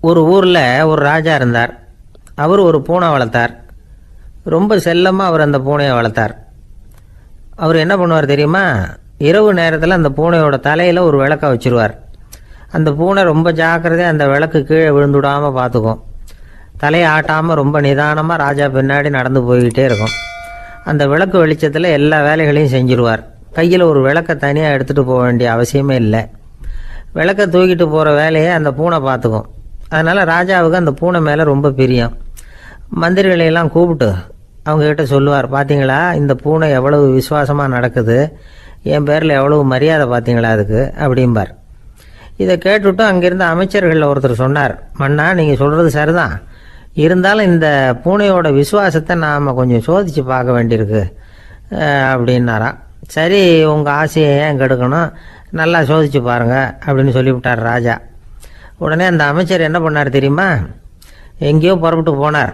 ஒரு ஊரில் ஒரு ராஜா இருந்தார். அவர் ஒரு பூனை வளர்த்தார். ரொம்ப செல்லமாக அவர் அந்த பூனையை வளர்த்தார். அவர் என்ன பண்ணுவார் தெரியுமா? இரவு நேரத்தில் அந்த பூனையோட தலையில் ஒரு விளக்கை வச்சுருவார். அந்த பூனை ரொம்ப ஜாக்கிரதையாக அந்த விளக்கு கீழே விழுந்துடாமல் பார்த்துக்கும். தலையை ஆட்டாமல் ரொம்ப நிதானமாக ராஜா பின்னாடி நடந்து போய்கிட்டே இருக்கும். அந்த விளக்கு வெளிச்சத்தில் எல்லா வேலைகளையும் செஞ்சுருவார். கையில் ஒரு விளக்கை தனியாக எடுத்துகிட்டு போக வேண்டிய அவசியமே இல்லை. விளக்கை தூக்கிட்டு போகிற வேலையை அந்த பூனை பார்த்துக்கும். அதனால் ராஜாவுக்கு அந்த பூனை மேலே ரொம்ப பிரியம். மந்திரிகளையெல்லாம் கூப்பிட்டு அவங்கக்கிட்ட சொல்லுவார், பார்த்தீங்களா இந்த பூனை எவ்வளவு விசுவாசமாக நடக்குது, என் பேரில் எவ்வளவு மரியாதை பார்த்தீங்களா அதுக்கு அப்படிம்பார். இதை கேட்டுவிட்டு அங்கேருந்த அமைச்சர்களில் ஒருத்தர் சொன்னார், மன்னா நீங்கள் சொல்கிறது சரிதான், இருந்தாலும் இந்த பூனையோட விசுவாசத்தை நாம் கொஞ்சம் சோதித்து பார்க்க வேண்டியிருக்கு அப்படின்னாராம். சரி, உங்கள் ஆசையை ஏன் கெடுக்கணும், நல்லா சோதித்து பாருங்கள் அப்படின்னு சொல்லிவிட்டார் ராஜா. உடனே அந்த அமைச்சர் என்ன பண்ணார் தெரியுமா? எங்கேயோ புறப்பட்டு போனார்.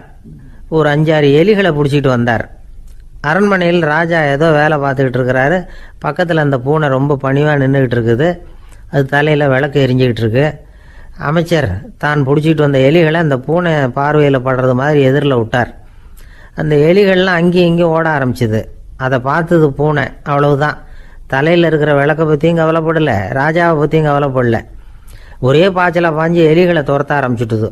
ஒரு 5-6 எலிகளை பிடிச்சிட்டு வந்தார். அரண்மனையில் ராஜா ஏதோ வேலை பார்த்துக்கிட்டு இருக்கிறாரு. பக்கத்தில் அந்த பூனை ரொம்ப பணிவாக நின்றுக்கிட்டு இருக்குது. அது தலையில் விளக்கு எரிஞ்சிக்கிட்டு இருக்கு. அமைச்சர் தான் பிடிச்சிட்டு வந்த எலிகளை அந்த பூனை பார்வையில் படுறது மாதிரி எதிரில் விட்டார். அந்த எலிகள்லாம் அங்கேயும் இங்கேயும் ஓட ஆரம்பிச்சிது. அதை பார்த்தது பூனை, அவ்வளவுதான். தலையில் இருக்கிற விளக்கை பற்றியும் கவலைப்படலை, ராஜாவை பற்றியும் கவலைப்படலை. ஒரே பாய்ச்சலாக பாஞ்சு எலிகளை துரத்த ஆரம்பிச்சுட்டுது.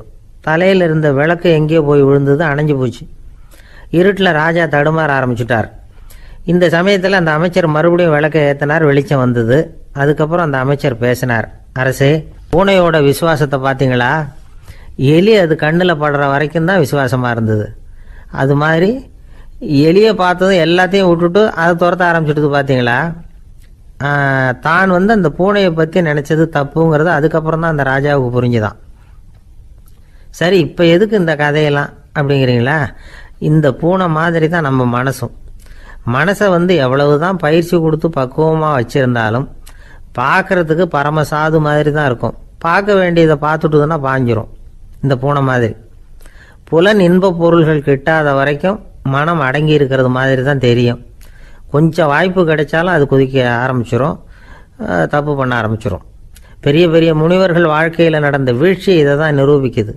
தலையில் இருந்த விளக்கு எங்கேயோ போய் விழுந்தது, அணைஞ்சு போச்சு. இருட்டில் ராஜா தடுமாற ஆரம்பிச்சுட்டார். இந்த சமயத்தில் அந்த அமைச்சர் மறுபடியும் விளக்கை ஏற்றினார். வெளிச்சம் வந்தது. அதுக்கப்புறம் அந்த அமைச்சர் பேசினார், அரசே, பூனையோட விசுவாசத்தை பார்த்தீங்களா? எலி அது கண்ணில் படுற வரைக்கும் தான் விசுவாசமாக இருந்தது. அது மாதிரி எலியை பார்த்ததும் எல்லாத்தையும் விட்டுட்டு அதை துரத்த ஆரம்பிச்சுட்டு பார்த்தீங்களா? தான் அந்த பூனையை பற்றி நினச்சது தப்புங்கிறது அதுக்கப்புறம் தான் அந்த ராஜாவுக்கு புரிஞ்சுதான். சரி, இப்போ எதுக்கு இந்த கதையெல்லாம் அப்படிங்கிறீங்களா? இந்த பூனை மாதிரி தான் நம்ம மனசும். மனசை எவ்வளவு தான் பயிற்சி கொடுத்து பக்குவமாக வச்சுருந்தாலும் பார்க்குறதுக்கு பரமசாது மாதிரி தான் இருக்கும். பார்க்க வேண்டியதை பார்த்துட்டுதுன்னா பாஞ்சிரும். இந்த பூனை மாதிரி புலன் இன்ப பொருள்கள் கிட்டாத வரைக்கும் மனம் அடங்கி இருக்கிறது மாதிரி தான் தெரியும். கொஞ்சம் வாய்ப்பு கிடைச்சாலும் அது குதிக்க ஆரம்பிச்சிடும், தப்பு பண்ண ஆரம்பிச்சிடும். பெரிய பெரிய முனிவர்கள் வாழ்க்கையில் நடந்த வீழ்ச்சி இதை தான் நிரூபிக்குது.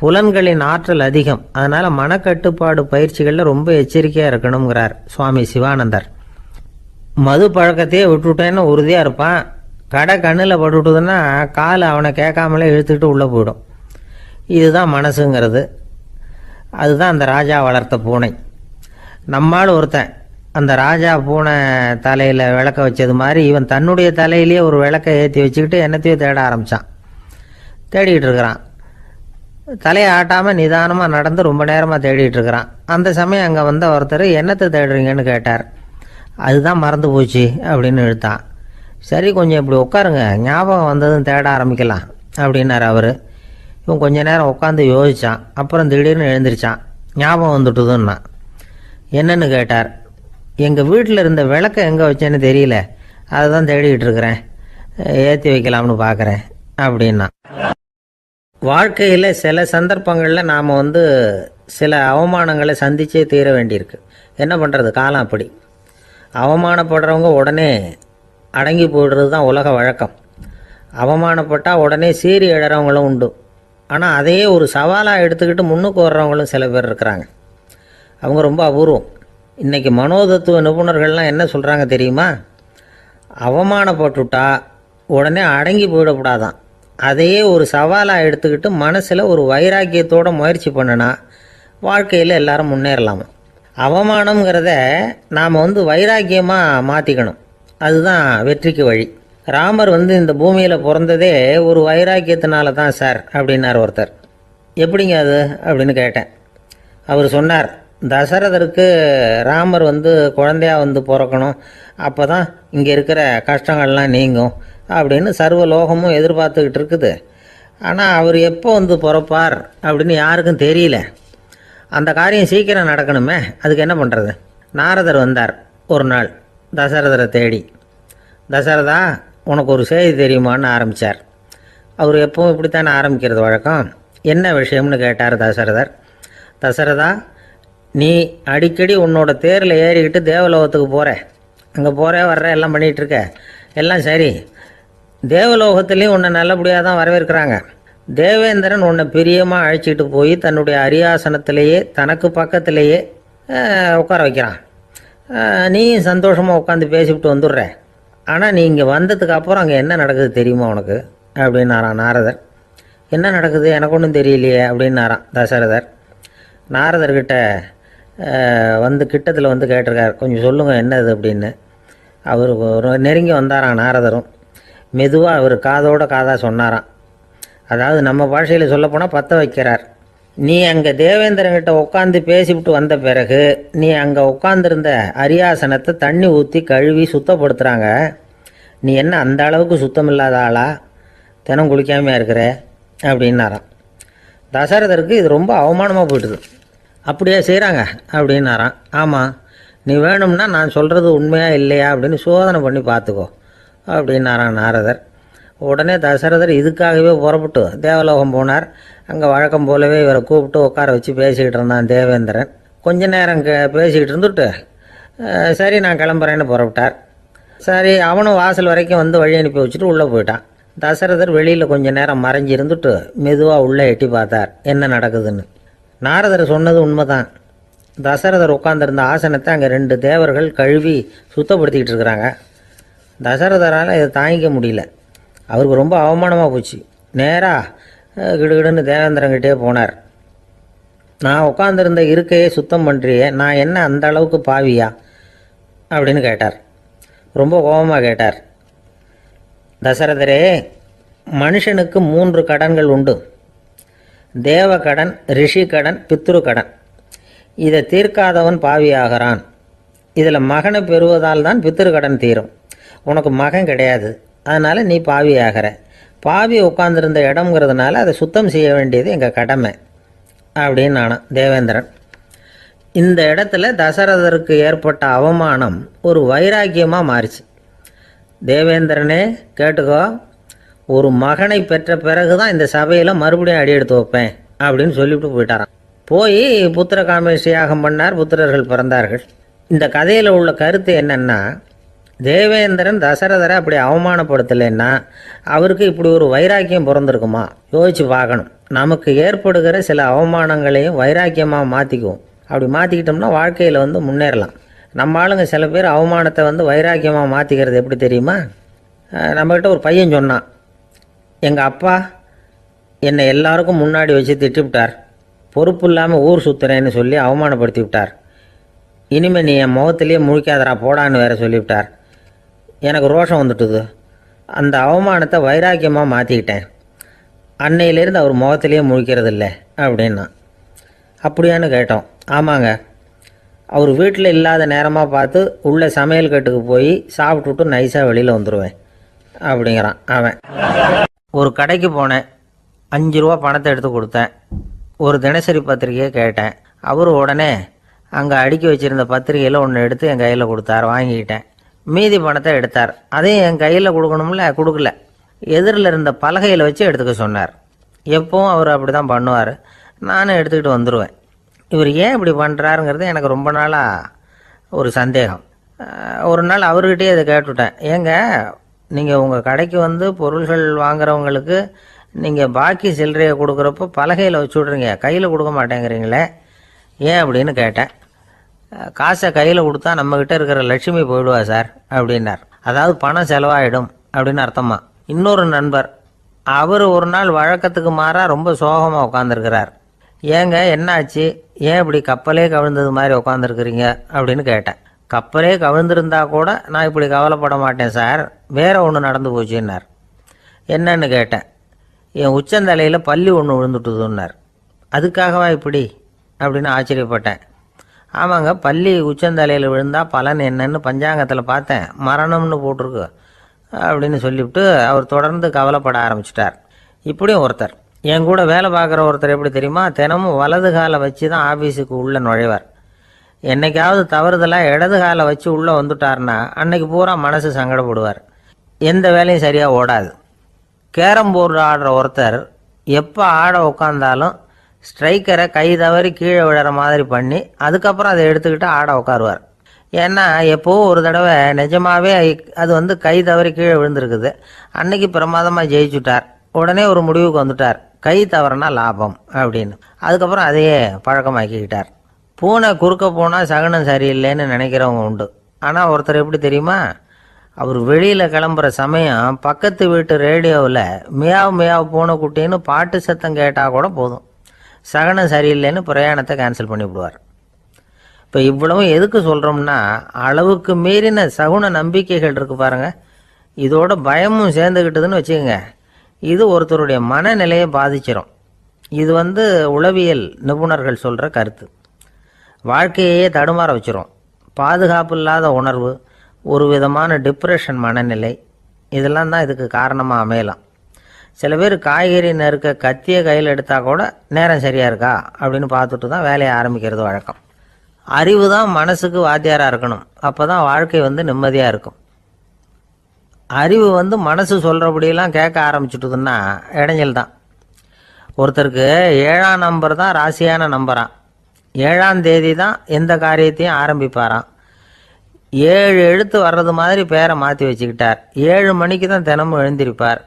புலன்களின் ஆற்றல் அதிகம். அதனால் மனக்கட்டுப்பாடு பயிற்சிகளில் ரொம்ப எச்சரிக்கையாக இருக்கணுங்கிறார் சுவாமி சிவானந்தர். மது பழக்கத்தையே விட்டுவிட்டேன்னு உறுதியாக இருப்பான். கடை கண்ணில் பட்டுவிட்டதுன்னா கால் அவனை கேட்காமலே இழுத்துக்கிட்டு உள்ளே போயிடும். இதுதான் மனசுங்கிறது. அதுதான் அந்த ராஜா வளர்த்த பூனை. நம்மால் ஒருத்தன் அந்த ராஜா பூனை தலையில் விளக்க வச்சது மாதிரி இவன் தன்னுடைய தலையிலேயே ஒரு விளக்கை ஏற்றி வச்சுக்கிட்டு என்னத்தையோ தேட ஆரம்பித்தான். தேடிக்கிட்டு இருக்கிறான். தலையை ஆட்டாமல் நிதானமாக நடந்து ரொம்ப நேரமாக தேடிட்டு இருக்கிறான். அந்த சமயம் அங்கே வந்த ஒருத்தர், என்னத்தை தேடுறீங்கன்னு கேட்டார். அதுதான் மறந்து போச்சு அப்படின்னு இழுத்தான். சரி, கொஞ்சம் இப்படி உட்காருங்க, ஞாபகம் வந்ததும் தேட ஆரம்பிக்கலாம் அப்படின்னார் அவர். இவன் கொஞ்ச நேரம் உட்காந்து யோசித்தான். அப்புறம் திடீர்னு எழுந்திரிச்சான். ஞாபகம் வந்துட்டுதுன்னா. என்னன்னு கேட்டார். எங்கள் வீட்டில் இருந்த விளக்கை எங்கே வச்சேன்னு தெரியல, அதை தான் தேடிக்கிட்டு இருக்கிறேன், ஏற்றி வைக்கலாம்னு பார்க்குறேன் அப்படின்னா. வாழ்க்கையில் சில சந்தர்ப்பங்களில் நாம் சில அவமானங்களை சந்திச்சே தீர வேண்டியிருக்கு. என்ன பண்ணுறது, காலம் அப்படி. அவமானப்படுறவங்க உடனே அடங்கி போய்டுறது தான் உலக வழக்கம். அவமானப்பட்டால் உடனே சீறி எழறவங்களும் உண்டு. ஆனால் அதையே ஒரு சவாலாக எடுத்துக்கிட்டு முன்னுக்கு வர்றவங்களும் சில பேர் இருக்கிறாங்க. அவங்க ரொம்ப அபூர்வம். இன்றைக்கி மனோதத்துவ நிபுணர்கள்லாம் என்ன சொல்கிறாங்க தெரியுமா? அவமானப்பட்டுட்டா உடனே அடங்கி போயிடக்கூடாதான். அதையே ஒரு சவாலாக எடுத்துக்கிட்டு மனசில் ஒரு வைராக்கியத்தோடு முயற்சி பண்ணினா வாழ்க்கையில் எல்லாரும் முன்னேறலாமா. அவமானங்கிறத நாம் வைராக்கியமாக மாற்றிக்கணும். அதுதான் வெற்றிக்கு வழி. ராமர் இந்த பூமியில் பிறந்ததே ஒரு வைராக்கியத்தினால தான் சார் அப்படின்னார் ஒருத்தர். எப்படிங்க அது அப்படின்னு கேட்டேன். அவர் சொன்னார், தசரதருக்கு ராமர் குழந்தையாக பிறக்கணும், அப்போ தான் இங்கே இருக்கிற கஷ்டங்கள்லாம் நீங்கும் அப்படின்னு சர்வ லோகமும் எதிர்பார்த்துக்கிட்டு இருக்குது. ஆனால் அவர் எப்போ பிறப்பார் அப்படின்னு யாருக்கும் தெரியல. அந்த காரியம் சீக்கிரம் நடக்கணுமே, அதுக்கு என்ன பண்ணுறது? நாரதர் வந்தார் ஒரு நாள் தசரதரை தேடி. தசரதா, உனக்கு ஒரு செய்தி தெரியுமான்னு ஆரம்பித்தார். அவர் எப்பவும் இப்படித்தானே ஆரம்பிக்கிறது வழக்கம். என்ன விஷயம்னு கேட்டார் தசரதர். தசரதா, நீ அடிக்கடி உன்னோட தேரில் ஏறிக்கிட்டு தேவலோகத்துக்கு போகிற, அங்கே போகிற வர்ற எல்லாம் பண்ணிகிட்ருக்க, எல்லாம் சரி. தேவலோகத்துலேயும் உன்னை நல்லபடியாக தான் வரவேற்கிறாங்க. தேவேந்திரன் உன்னை பிரியமாக அழைச்சிட்டு போய் தன்னுடைய அரியாசனத்திலேயே தனக்கு பக்கத்திலேயே உட்கார வைக்கிறான். நீயும் சந்தோஷமாக உட்காந்து பேசிவிட்டு வந்துடுற. ஆனால் நீ இங்கே வந்ததுக்கு அப்புறம் அங்கே என்ன நடக்குது தெரியுமா உனக்கு அப்படின்னாரான் நாரதர். என்ன நடக்குது எனக்கு ஒன்றும் தெரியலையே அப்படின்னாரான் தசரதர். நாரதர்கிட்ட வந்து கிட்டத்தில் வந்து கேட்டிருக்கார், கொஞ்சம் சொல்லுங்கள் என்னது அப்படின்னு. அவர் நெருங்கி வந்தாராம் நாரதரும். மெதுவாக அவர் காதோட காதாக சொன்னாராம். அதாவது நம்ம பாஷையில் சொல்லப்போனால் பற்ற வைக்கிறார். நீ அங்கே தேவேந்திரங்கிட்ட உட்காந்து பேசிவிட்டு வந்த பிறகு நீ அங்கே உட்காந்துருந்த அரியாசனத்தை தண்ணி ஊற்றி கழுவி சுத்தப்படுத்துகிறாங்க. நீ என்ன அந்த அளவுக்கு சுத்தம் இல்லாத ஆளா, தினம் குளிக்காமையாக இருக்கிற அப்படின்னாராம். தசரதருக்கு இது ரொம்ப அவமானமாக போயிட்டுது. அப்படியே செய்கிறாங்க அப்படின்னாராம். ஆமாம், நீ வேணும்னா நான் சொல்கிறது உண்மையாக இல்லையா அப்படின்னு சோதனை பண்ணி பார்த்துக்கோ அப்படின்னாரான் நாரதர். உடனே தசரதர் இதுக்காகவே புறப்பட்டு தேவலோகம் போனார். அங்கே வழக்கம் போலவே இவரை கூப்பிட்டு உட்கார வச்சு பேசிக்கிட்டு இருந்தான் தேவேந்திரன். கொஞ்ச நேரம் பேசிக்கிட்டு இருந்துட்டு சரி நான் கிளம்புறேன்னு புறப்பட்டார். சரி அவனும் வாசல் வரைக்கும் வந்து வழி அனுப்பி வச்சுட்டு உள்ளே போயிட்டான். தசரதர் வெளியில் கொஞ்ச நேரம் மறைஞ்சி இருந்துட்டு மெதுவாக உள்ளே எட்டி பார்த்தார் என்ன நடக்குதுன்னு. நாரதர் சொன்னது உண்மைதான். தசரதர் உட்காந்துருந்த ஆசனத்தை அங்கே 2 தேவர்கள் கழுவி சுத்தப்படுத்திக்கிட்டு இருக்கிறாங்க. தசரதரால் இதை தாங்கிக்க முடியல. அவருக்கு ரொம்ப அவமானமாக போச்சு. நேராக கிடுகிடுன்னு தேவேந்திரங்கிட்டே போனார். நான் உட்காந்துருந்த இருக்கையே சுத்தம் பண்ணுறியே, நான் என்ன அந்த அளவுக்கு பாவியா அப்படின்னு கேட்டார். ரொம்ப கோபமாக கேட்டார். தசரதரே, மனுஷனுக்கு 3 கடன்கள் உண்டு. தேவ கடன், ரிஷி கடன், பித்ரு கடன். இதை தீர்க்காதவன் பாவியாகிறான். இதில் மகனை பெறுவதால் தான் பித்ரு கடன் தீரும். உனக்கு மகன் கிடையாது, அதனால் நீ பாவியாகிற. பாவி உட்கார்ந்துருந்த இடம்ங்கிறதுனால அதை சுத்தம் செய்ய வேண்டியது எங்கள் கடமை அப்படின்னு நானான் தேவேந்திரன். இந்த இடத்துல தசரதருக்கு ஏற்பட்ட அவமானம் ஒரு வைராக்கியமாக மாறிச்சு. தேவேந்திரனே கேட்டுக்கோ, ஒரு மகனை பெற்ற பிறகு தான் இந்த சபையில் மறுபடியும் அடி எடுத்து வைப்பேன் அப்படின்னு சொல்லிவிட்டு போயிட்டாரான். போய் புத்திர காமேஷ்டி யாகம் பண்ணார். புத்திரர்கள் பிறந்தார்கள். இந்த கதையில் உள்ள கருத்து என்னென்னா, தேவேந்திரன் தசரதரை அப்படி அவமானப்படுத்தலைன்னா அவருக்கு இப்படி ஒரு வைராக்கியம் பிறந்திருக்குமா யோசிச்சு பார்க்கணும். நமக்கு ஏற்படுகிற சில அவமானங்களையும் வைராக்கியமாக மாற்றிக்குவோம். அப்படி மாற்றிக்கிட்டோம்னா வாழ்க்கையில் வந்து முன்னேறலாம். நம்ம ஆளுங்க சில பேர் அவமானத்தை வந்து வைராக்கியமாக மாற்றிக்கிறது எப்படி தெரியுமா? நம்மக்கிட்ட ஒரு பையன் சொன்னான், எங்கள் அப்பா என்னை எல்லாருக்கும் முன்னாடி வச்சு திட்டிவிட்டார், பொறுப்பு இல்லாமல் ஊர் சுற்றுறேன்னு சொல்லி அவமானப்படுத்தி விட்டார். இனிமேல் நீ என் முகத்திலேயே முழிக்காதரா போடான்னு வேற சொல்லிவிட்டார். எனக்கு ரோஷம் வந்துட்டுது. அந்த அவமானத்தை வைராக்கியமாக மாற்றிக்கிட்டேன். அன்னையிலேருந்து அவர் முகத்திலேயே முழிக்கிறது இல்லை அப்படின்னா. அப்படியான்னு கேட்டோம். ஆமாங்க, அவர் வீட்டில் இல்லாத நேரமாக பார்த்து உள்ள சமையல் கட்டுக்கு போய் சாப்பிட்டுட்டு நைஸாக வெளியில் வந்துடுவேன் அப்படிங்கிறான் அவன். ஒரு கடைக்கு போனேன், 5 ரூபா பணத்தை எடுத்து கொடுத்தேன். ஒரு தினசரி பத்திரிக்கையை கேட்டேன். அவர் உடனே அங்கே அடுக்கி வச்சுருந்த பத்திரிகையில் ஒன்று எடுத்து என் கையில் கொடுத்தார். வாங்கிக்கிட்டேன். மீதி பணத்தை எடுத்தார். அதையும் என் கையில் கொடுக்கணும்ல, கொடுக்கல. எதிரில் இருந்த பலகையில் வச்சு எடுத்துக்க சொன்னார். எப்பவும் அவர் அப்படி தான் பண்ணுவார். நானும் எடுத்துக்கிட்டு வந்துடுவேன். இவர் ஏன் இப்படி பண்ணுறாருங்கிறது எனக்கு ரொம்ப நாளாக ஒரு சந்தேகம். ஒரு நாள் அவர்கிட்டே இதை கேட்டுவிட்டேன். ஏங்க, நீங்கள் உங்கள் கடைக்கு வந்து பொருள்கள் வாங்குறவங்களுக்கு நீங்கள் பாக்கி சில்லறையை கொடுக்குறப்போ பலகையில் வச்சு விட்றீங்க, கையில் கொடுக்க மாட்டேங்கிறீங்களே ஏன் அப்படின்னு கேட்டேன். காசை கையில் கொடுத்தா நம்மக்கிட்ட இருக்கிற லட்சுமி போயிடுவா சார் அப்படின்னார். அதாவது பணம் செலவாயிடும் அப்படின்னு அர்த்தமா. இன்னொரு நண்பர், அவர் ஒரு நாள் வழக்கத்துக்கு மாறாக ரொம்ப சோகமாக உட்காந்துருக்கிறார். ஏங்க என்னாச்சு, ஏன் இப்படி கப்பலே கவிழ்ந்தது மாதிரி உட்காந்துருக்குறீங்க அப்படின்னு கேட்டேன். கப்பலே கவிழ்ந்திருந்தா கூட நான் இப்படி கவலைப்பட மாட்டேன் சார், வேற ஒன்று நடந்து போச்சுன்னார். என்னன்னு கேட்டேன். என் உச்சந்தலையில் பல்லி ஒன்று விழுந்துட்டுதுன்னார். அதுக்காகவா இப்படி அப்படின்னு ஆச்சரியப்பட்டேன். ஆமாங்க, பல்லி உச்சந்தலையில் விழுந்தால் பலன் என்னன்னு பஞ்சாங்கத்தில் பார்த்தேன், மரணம்னு போட்டிருக்கு அப்படின்னு சொல்லிவிட்டு அவர் தொடர்ந்து கவலைப்பட ஆரம்பிச்சிட்டார். இப்படியும் ஒருத்தர், என் கூட வேலை பார்க்குற ஒருத்தர் எப்படி தெரியுமா, தினமும் வலது காலை வச்சு தான் ஆஃபீஸுக்கு உள்ளே நுழைவார். என்னைக்காவது தவறுதலாக இடது காலை வச்சு உள்ளே வந்துட்டார்னா அன்னைக்கு பூரா மனசு சங்கடப்படுவார். எந்த வேலையும் சரியாக ஓடாது. கேரம் போர்டு ஆடுற ஒருத்தர் எப்போ ஆட உட்காந்தாலும் ஸ்ட்ரைக்கரை கை தவறி கீழே விழுற மாதிரி பண்ணி அதுக்கப்புறம் அதை எடுத்துக்கிட்டு ஆட உட்காருவார். ஏன்னா எப்போவும் ஒரு தடவை நிஜமாகவே அது வந்து கை தவறி கீழே விழுந்திருக்குது. அன்னைக்கு பிரமாதமாக ஜெயிச்சுட்டார். உடனே ஒரு முடிவுக்கு வந்துட்டார், கை தவறுனா லாபம் அப்படின்னு. அதுக்கப்புறம் அதையே பழக்கமாக்கிக்கிட்டார். பூனை குறுக்க போனால் சகுனம் சரியில்லைன்னு நினைக்கிறவங்க உண்டு. ஆனால் ஒருத்தர் எப்படி தெரியுமா, அவர் வெளியில் கிளம்புற சமயம் பக்கத்து வீட்டு ரேடியோவில் மியாவ் மியாவ் பூனைக்குட்டின்னு பாட்டு சத்தம் கேட்டால் கூட போதும், சகுனம் சரியில்லைன்னு பிரயாணத்தை கேன்சல் பண்ணிவிடுவார். இப்போ இவ்வளவும் எதுக்கு சொல்கிறோம்னா, அளவுக்கு மீறின சகுன நம்பிக்கைகள் இருக்குது பாருங்கள், இதோட பயமும் சேர்ந்துக்கிட்டதுன்னு வச்சுக்கோங்க, இது ஒருத்தருடைய மனநிலையை பாதிச்சிடும். இது உளவியல் நிபுணர்கள் சொல்கிற கருத்து. வாழ்க்கையே தடுமாற வச்சிரும். பாதுகாப்பு இல்லாத உணர்வு, ஒரு விதமான டிப்ரெஷன் மனநிலை, இதெல்லாம் தான் இதுக்கு காரணமாக அமையலாம். சில பேர் காய்கறி நறுக்க கத்தியை கையில் எடுத்தால் கூட நேரம் சரியாக இருக்கா அப்படின்னு பார்த்துட்டு தான் வேலையை ஆரம்பிக்கிறது வழக்கம். அறிவு தான் மனசுக்கு வாத்தியாராக இருக்கணும், அப்போ தான் வாழ்க்கை நிம்மதியாக இருக்கும். அறிவு மனசு சொல்கிறபடியெல்லாம் கேட்க ஆரம்பிச்சுட்டுதுன்னா இடைஞ்சல் தான். ஒருத்தருக்கு 7ஆம் நம்பர் தான் ராசியான நம்பரான், 7ஆம் தேதி தான் எந்த காரியத்தையும் ஆரம்பிப்பாராம். 7 எழுத்து வர்றது மாதிரி பேரை மாற்றி வச்சுக்கிட்டார். 7 மணிக்கு தான் தினமும் எழுந்திருப்பார்.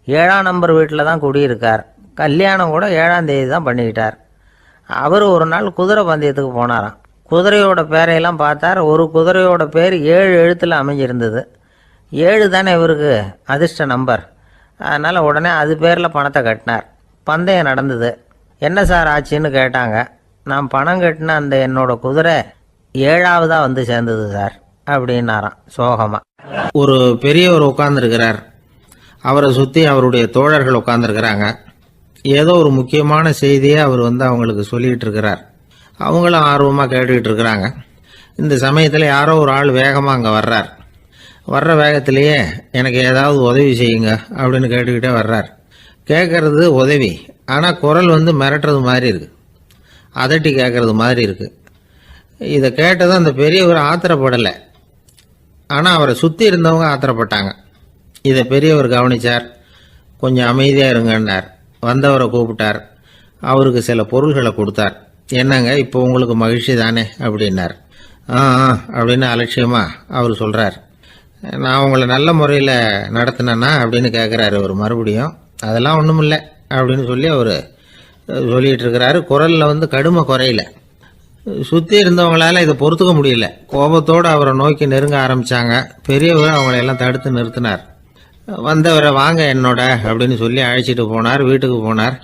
7ஆம் நம்பர் வீட்டில் தான் குடியிருக்கார். கல்யாணம் கூட 7ஆம் தேதி தான் பண்ணிக்கிட்டார். அவர் ஒரு நாள் குதிரை பந்தயத்துக்கு போனாராம். குதிரையோட பேரையெல்லாம் பார்த்தார். ஒரு குதிரையோட பேர் 7 எழுத்தில் அமைஞ்சிருந்தது. 7 தானே இவருக்கு அதிர்ஷ்ட நம்பர். அதனால் உடனே அது பேரில் பணத்தை கட்டினார். பந்தயம் நடந்தது. என்ன சார் ஆச்சுன்னு கேட்டாங்க. நான் பணம் கட்டின அந்த என்னோட குதிரை 7ஆவதாக சேர்ந்தது சார் அப்படின்னாராம் சோகமாக. ஒரு பெரியவர் உட்கார்ந்துருக்கிறார். அவரை சுற்றி அவருடைய தோழர்கள் உட்காந்துருக்கிறாங்க. ஏதோ ஒரு முக்கியமான செய்தியை அவர் அவங்களுக்கு சொல்லிகிட்டு இருக்கிறார். அவங்களும் ஆர்வமாக கேட்டுக்கிட்டு இருக்கிறாங்க. இந்த சமயத்தில் யாரோ ஒரு ஆள் வேகமாக அங்கே வர்றார். வர்ற வேகத்திலேயே எனக்கு ஏதாவது உதவி செய்யுங்க அப்படின்னு கேட்டுக்கிட்டே வர்றார். கேட்கறது உதவி, ஆனால் குரல் மிரட்டுறது மாதிரி இருக்குது, அதட்டி கேட்கறது மாதிரி இருக்குது. இதை கேட்டதும் அந்த பெரியவர் ஆத்திரப்படலை, ஆனால் அவரை சுற்றி இருந்தவங்க ஆத்திரப்பட்டாங்க. இதை பெரியவர் கவனித்தார். கொஞ்சம் அமைதியாக இருங்கன்னார். வந்தவரை கூப்பிட்டார். அவருக்கு சில பொருள்களை கொடுத்தார். என்னங்க இப்போ உங்களுக்கு மகிழ்ச்சி தானே அப்படின்னார். ஆ அப்படின்னு அலட்சியமாக அவர் சொல்கிறார். நான் உங்களை நல்ல முறையில் நடத்தினேன்னா அப்படின்னு கேட்குறாரு அவர் மறுபடியும். அதெல்லாம் ஒன்றும் இல்லை அப்படின்னு சொல்லி அவர் சொல்லிகிட்டு இருக்கிறாரு. குரலில் கடுமை குறையில. சுற்றி இருந்தவங்களால இதை பொறுத்துக்க முடியல. கோபத்தோடு அவரை நோக்கி நெருங்க ஆரம்பித்தாங்க. பெரியவர் அவங்களையெல்லாம் தடுத்து நிறுத்தினார். வந்தவரை வாங்க என்னோட அப்படின்னு சொல்லி அழைச்சிட்டு போனார். வீட்டுக்கு போனார்.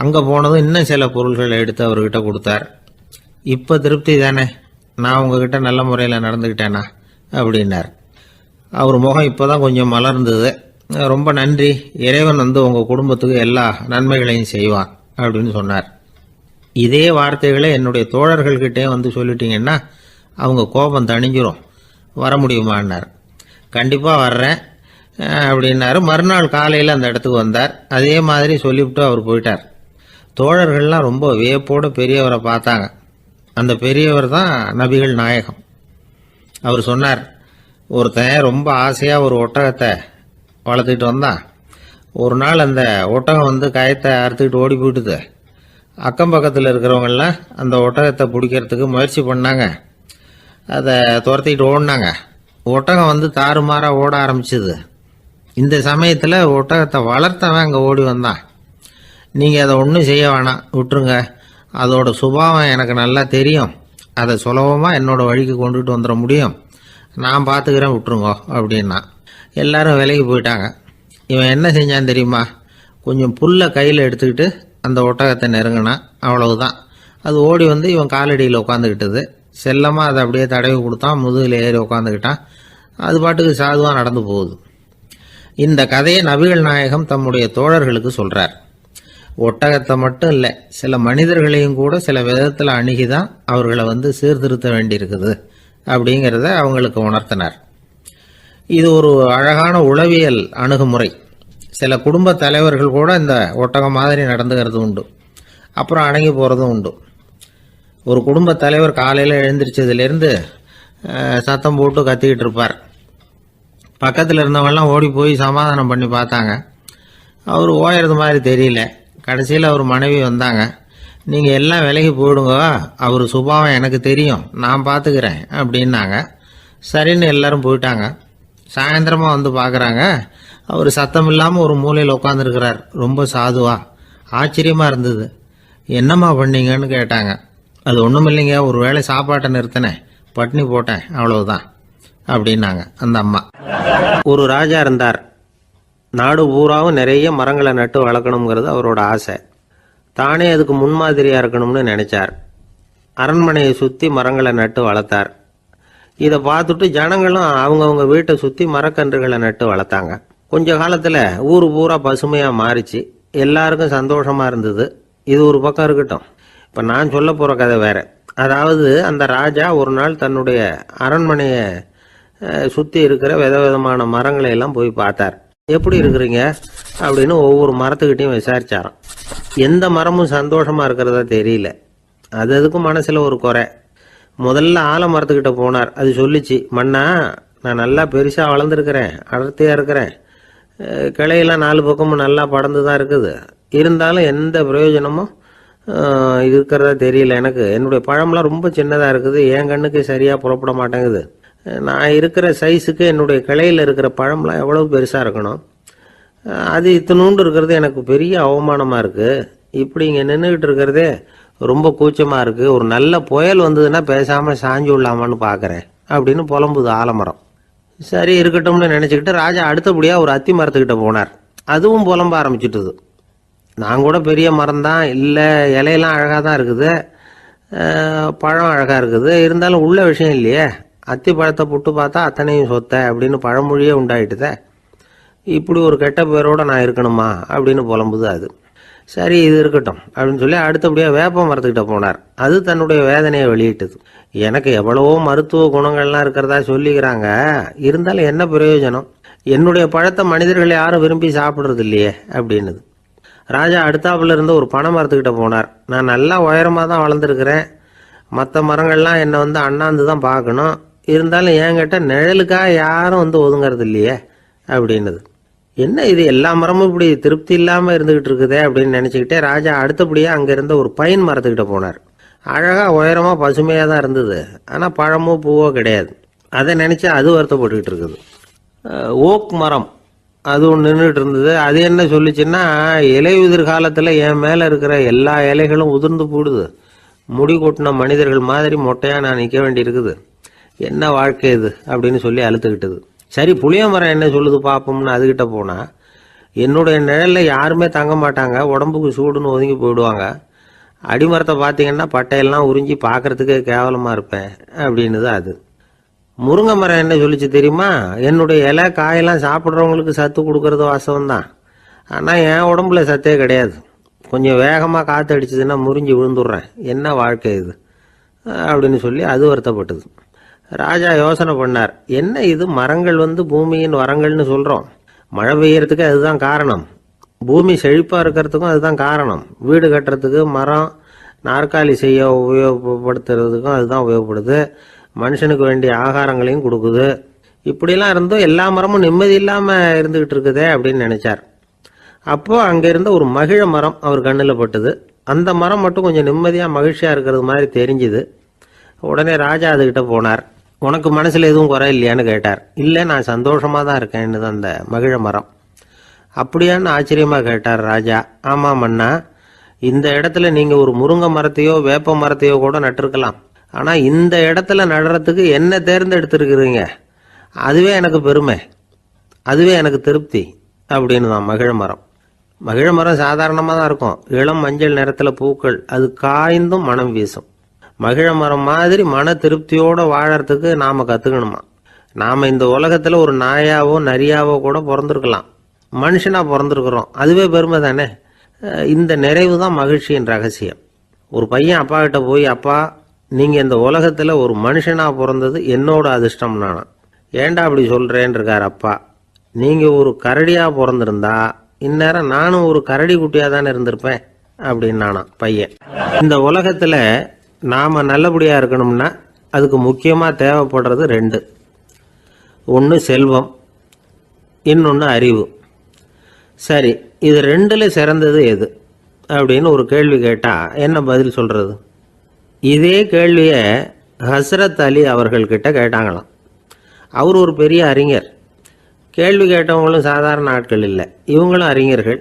அங்கே போனதும் இன்னும் சில பொருள்களை எடுத்து அவர்கிட்ட கொடுத்தார். இப்போ திருப்தி தானே, நான் உங்ககிட்ட நல்ல முறையில் நடந்துக்கிட்டேனா அப்படின்னார். அவர் முகம் இப்போ தான் கொஞ்சம் மலர்ந்தது. ரொம்ப நன்றி, இறைவன் உங்கள் குடும்பத்துக்கு எல்லா நன்மைகளையும் செய்வான் அப்படின்னு சொன்னார். இதே வார்த்தைகளை என்னுடைய தோழர்கள்கிட்டே சொல்லிட்டீங்கன்னா அவங்க கோபம் தணிஞ்சிரும், வர முடியுமான்னார். கண்டிப்பாக வர்றேன் அப்படின்னாரு. மறுநாள் காலையில் அந்த இடத்துக்கு வந்தார். அதே மாதிரி சொல்லிவிட்டு அவர் போயிட்டார். தோழர்கள்லாம் ரொம்ப வியப்போடு பெரியவரை பார்த்தாங்க. அந்த பெரியவர் தான் நபிகள் நாயகம். அவர் சொன்னார், ஒருத்தன் ரொம்ப ஆசையாக ஒரு ஒட்டகத்தை வளர்த்துக்கிட்டு வந்தான். ஒரு நாள் அந்த ஒட்டகம் கயத்தை அறுத்துக்கிட்டு ஓடி போயிட்டுது. அக்கம் பக்கத்தில் இருக்கிறவங்கெல்லாம் அந்த ஒட்டகத்தை பிடிக்கிறதுக்கு முயற்சி பண்ணாங்க. அதை துரத்திக்கிட்டு ஓடினாங்க. ஒட்டகம் தாறுமாறாக ஓட ஆரம்பிச்சுது. இந்த சமயத்தில் ஒட்டகத்தை வளர்த்தவன் அங்கே ஓடி வந்தான். நீங்கள் அதை ஒன்றும் செய்ய வேணாம், விட்டுருங்க, அதோட சுபாவம் எனக்கு நல்லா தெரியும், அதை சுலபமாக என்னோட வழிக்கு கொண்டுட்டு வந்துட முடியும், நான் பார்த்துக்கிறேன், விட்டுருங்கோ அப்படின்னா. எல்லாரும் விலைக்கு போயிட்டாங்க. இவன் என்ன செஞ்சான் தெரியுமா, கொஞ்சம் புல்லை கையில் எடுத்துக்கிட்டு அந்த ஒட்டகத்தை நெருங்கினான். அவ்வளவுதான். அது ஓடி இவன் காலடியில் உட்காந்துக்கிட்டது. செல்லமாக அதை அப்படியே தடவி கொடுத்தான். முதுகில் ஏறி உட்காந்துக்கிட்டான். அது பாட்டுக்கு சாதுவாக நடந்து போகுது. இந்த கதையை நபிகள் நாயகம் தம்முடைய தோழர்களுக்கு சொல்கிறார். ஒட்டகத்தை மட்டும் இல்லை, சில மனிதர்களையும் கூட சில விதத்தில் அணுகி தான் அவர்களை சீர்திருத்த வேண்டியிருக்குது அப்படிங்கிறத அவங்களுக்கு உணர்த்தினார். இது ஒரு அழகான உளவியல் அணுகுமுறை. சில குடும்ப தலைவர்கள் கூட இந்த ஒட்டகம் மாதிரி நடந்துக்கிறது உண்டு, அப்புறம் அடங்கி போகிறதும் உண்டு. ஒரு குடும்ப தலைவர் காலையில் எழுந்திரிச்சதுலேருந்து சத்தம் போட்டு கத்திக்கிட்டு இருப்பார். பக்கத்தில் இருந்தவங்கெல்லாம் ஓடி போய் சமாதானம் பண்ணி பார்த்தாங்க. அவர் ஓயறது மாதிரி தெரியல. கடைசியில் அவர் மனைவி வந்தாங்க. நீங்கள் எல்லாம் விலகி போயிடுங்க, அவர் சுபாவம் எனக்கு தெரியும், நான் பார்த்துக்கிறேன் அப்படின்னாங்க. சரின்னு எல்லாரும் போயிட்டாங்க. சாயந்தரமாக பார்க்குறாங்க, அவர் சத்தம் இல்லாமல் ஒரு மூலையில் உட்காந்துருக்கிறார், ரொம்ப சாதுவா. ஆச்சரியமாக இருந்தது. என்னம்மா பண்ணீங்கன்னு கேட்டாங்க. அது ஒன்றும் இல்லைங்க, ஒரு வேளை சாப்பாட்டை நிறுத்தினேன், பட்னி போட்டேன், அவ்வளவுதான் அப்படின்னாங்க அந்த அம்மா. ஒரு ராஜா இருந்தார். நாடு பூராவும் நிறைய மரங்களை நட்டு வளர்க்கணுங்கிறது அவரோட ஆசை. தானே அதுக்கு முன்மாதிரியாக இருக்கணும்னு நினைச்சார். அரண்மனையை சுற்றி மரங்களை நட்டு வளர்த்தார். இதை பார்த்துட்டு ஜனங்களும் அவங்கவுங்க வீட்டை சுற்றி மரக்கன்றுகளை நட்டு வளர்த்தாங்க. கொஞ்ச காலத்தில் ஊர் பூரா பசுமையாக மாறிச்சு. எல்லாருக்கும் சந்தோஷமாக இருந்தது. இது ஒரு பக்கம் இருக்கட்டும். இப்போ நான் சொல்ல போகிற கதை வேற. அதாவது அந்த ராஜா ஒரு நாள் தன்னுடைய அரண்மனையை சுற்றி இருக்கிற விதவிதமான மரங்களை எல்லாம் போய் பார்த்தார். எப்படி இருக்கிறீங்க அப்படின்னு ஒவ்வொரு மரத்துக்கிட்டையும் விசாரிச்சாராம். எந்த மரமும் சந்தோஷமாக இருக்கிறதா தெரியல. அது அதுக்கும் மனசில் ஒரு குறை. முதல்ல ஆலமரத்துக்கிட்ட போனார். அது சொல்லிச்சு, மண்ணா, நான் நல்லா பெருசாக வளர்ந்துருக்கிறேன், அடர்த்தியாக இருக்கிறேன், கிளையெல்லாம் 4 பக்கமும் நல்லா படர்ந்து தான் இருக்குது, இருந்தாலும் எந்த பிரயோஜனமும் இருக்கிறதா தெரியல எனக்கு. என்னுடைய பழம்லாம் ரொம்ப சின்னதாக இருக்குது, என் கண்ணுக்கு சரியாக புறப்பட மாட்டேங்குது. நான் இருக்கிற சைஸுக்கு என்னுடைய கிளையில் இருக்கிற பழம்லாம் எவ்வளோ பெருசாக இருக்கணும், அது இத்தினூண்டு இருக்கிறது எனக்கு பெரிய அவமானமாக இருக்குது. இப்படி இங்கே நின்றுக்கிட்டு இருக்கிறதே ரொம்ப கூச்சமாக இருக்குது. ஒரு நல்ல புயல் வந்ததுன்னா பேசாமல் சாஞ்சு விடலாமான்னு பார்க்குறேன் அப்படின்னு புலம்புது ஆலமரம். சரி இருக்கட்டும்னு நினச்சிக்கிட்டு ராஜா அடுத்தபடியாக ஒரு அத்தி மரத்துக்கிட்ட போனார். அதுவும் புலம்ப ஆரம்பிச்சுட்டுது. நான் கூட பெரிய மரம் தான், இல்லை இலையெல்லாம் அழகாக தான் இருக்குது, பழம் அழகாக இருக்குது, இருந்தாலும் உள்ள விஷயம் இல்லையே, அத்தி பழத்தை புட்டு பார்த்தா அத்தனையும் சொத்தை அப்படின்னு பழமொழியே உண்டாயிட்டுதே, இப்படி ஒரு கெட்ட பேரோடு நான் இருக்கணுமா அப்படின்னு புலம்புது அது. சரி இது இருக்கட்டும் அப்படின்னு சொல்லி அடுத்தபடியாக வேப்ப மரத்துக்கிட்ட போனார். அது தன்னுடைய வேதனையை வெளியிட்டது. எனக்கு எவ்வளவோ மருத்துவ குணங்கள்லாம் இருக்கிறதா சொல்லிக்கிறாங்க, இருந்தாலும் என்ன பிரயோஜனம், என்னுடைய பழத்தை மனிதர்கள் யாரும் விரும்பி சாப்பிட்றது இல்லையே அப்படின்னுது. ராஜா அடுத்தாப்புல இருந்து ஒரு பனை மரத்துக்கிட்ட போனார். நான் நல்லா உயரமாக தான் வளர்ந்துருக்கிறேன், மற்ற மரங்கள்லாம் என்னை அண்ணாந்து தான் பார்க்கணும், இருந்தாலும் என்கிட்ட நிழலுக்காக யாரும் ஒதுங்கிறது இல்லையே அப்படின்னுது. என்ன இது எல்லா மரமும் இப்படி திருப்தி இல்லாமல் இருந்துகிட்டு இருக்குதே அப்படின்னு நினச்சிக்கிட்டே ராஜா அடுத்தபடியாக அங்கே இருந்த ஒரு பைன் மரத்துக்கிட்ட போனார். அழகாக உயரமாக பசுமையாக தான் இருந்தது, ஆனால் பழமோ பூவோ கிடையாது. அதை நினச்சி அது வருத்தப்பட்டுக்கிட்டு இருக்குது. ஓக் மரம் அது ஒன்று நின்றுட்டு இருந்தது. அது என்ன சொல்லிச்சுன்னா, இலையுதிர் காலத்தில் என் மேலே இருக்கிற எல்லா இலைகளும் உதிர்ந்து போடுது, முடி கொட்டின மனிதர்கள் மாதிரி மொட்டையாக நான் நிற்க வேண்டி இருக்குது, என்ன வாழ்க்கை இது அப்படின்னு சொல்லி அழுத்துக்கிட்டது. சரி புளிய மரம் என்ன சொல்லுது பார்ப்போம்னு அதுகிட்ட போனால், என்னுடைய நிழலில் யாருமே தங்க மாட்டாங்க, உடம்புக்கு சூடுன்னு ஒதுங்கி போயிடுவாங்க, அடிமரத்தை பார்த்தீங்கன்னா பட்டையெல்லாம் உறிஞ்சி பார்க்கறதுக்கே கேவலமாக இருப்பேன் அப்படின்னுது அது. முருங்கை மரம் என்ன சொல்லிச்சு தெரியுமா, என்னுடைய இலை காயெல்லாம் சாப்பிட்றவங்களுக்கு சத்து கொடுக்கறது வாசவம்தான், ஆனால் என் உடம்புல சத்தே கிடையாது, கொஞ்சம் வேகமாக காற்று அடிச்சதுன்னா முறிஞ்சி விழுந்துடுறேன், என்ன வாழ்க்கை இது அப்படின்னு சொல்லி அது வருத்தப்பட்டது. ராஜா யோசனை பண்ணார். என்ன இது மரங்கள் பூமியின் வரங்கள்னு சொல்கிறோம், மழை பெய்யறதுக்கு அதுதான் காரணம், பூமி செழிப்பாக இருக்கிறதுக்கும் அதுதான் காரணம், வீடு கட்டுறதுக்கு மரம், நாற்காலி செய்ய உபயோகப்படுத்துறதுக்கும் அதுதான் உபயோகப்படுது, மனுஷனுக்கு வேண்டிய ஆகாரங்களையும் கொடுக்குது, இப்படிலாம் இருந்தும் எல்லா மரமும் நிம்மதி இல்லாமல் இருந்துகிட்டு இருக்குதே அப்படின்னு நினைச்சார். அப்போ அங்கே இருந்த ஒரு மகிழ மரம் அவர் கண்ணில் பட்டுது. அந்த மரம் மட்டும் கொஞ்சம் நிம்மதியாக மகிழ்ச்சியாக இருக்கிறது மாதிரி தெரிஞ்சுது. உடனே ராஜா அதுகிட்ட போனார். உனக்கு மனசில் எதுவும் குறை இல்லையான்னு கேட்டார். இல்லை, நான் சந்தோஷமாக தான் இருக்கேன்னு அந்த மகிழ மரம். அப்படியான்னு ஆச்சரியமாக கேட்டார் ராஜா. ஆமாம் மன்னா, இந்த இடத்துல நீங்கள் ஒரு முருங்கை மரத்தையோ வேப்ப மரத்தையோ கூட நட்டிருக்கலாம், ஆனால் இந்த இடத்துல நடுறதுக்கு என்ன தேர்ந்தெடுத்துருக்குறீங்க, அதுவே எனக்கு பெருமை, அதுவே எனக்கு திருப்தி அப்படின்னு தான் மகிழ மரம். மகிழ மரம் சாதாரணமாக தான் இருக்கும், இளம் மஞ்சள் நிறத்தில் பூக்கள், அது காய்ந்தும் மனம் வீசும். மகிழ மரம் மாதிரி மன திருப்தியோடு வாழறதுக்கு நாம் கற்றுக்கணுமா. நாம் இந்த உலகத்தில் ஒரு நாயாவோ நரியாவோ கூட பிறந்திருக்கலாம், மனுஷனாக பிறந்திருக்கிறோம், அதுவே பெருமை தானே. இந்த நிறைவு தான் மகிழ்ச்சியின் ரகசியம். ஒரு பையன் அப்பா கிட்ட போய், அப்பா நீங்கள் இந்த உலகத்தில் ஒரு மனுஷனாக பிறந்தது என்னோட அதிர்ஷ்டம் நானா. ஏண்டா அப்படி சொல்கிறேன்னு இருக்கார் அப்பா. நீங்கள் ஒரு கரடியாக பிறந்திருந்தா இந்நேரம் நானும் ஒரு கரடி குட்டியாக தானே இருந்திருப்பேன் அப்படின்னு நானா பையன். இந்த உலகத்தில் நாம் நல்லபடியாக இருக்கணும்னா அதுக்கு முக்கியமாக தேவைப்படுறது 2. ஒன்று செல்வம், இன்னொன்று அறிவு. சரி, இது 2ல் சிறந்தது எது அப்படின்னு ஒரு கேள்வி கேட்டால் என்ன பதில் சொல்கிறது? இதே கேள்வியை ஹஸ்ரத் அலி அவர்கள்கிட்ட கேட்டாங்களாம். அவர் ஒரு பெரிய அறிஞர். கேள்வி கேட்டவங்களும் சாதாரண ஆட்கள் இல்லை, இவங்களும் அறிஞர்கள்.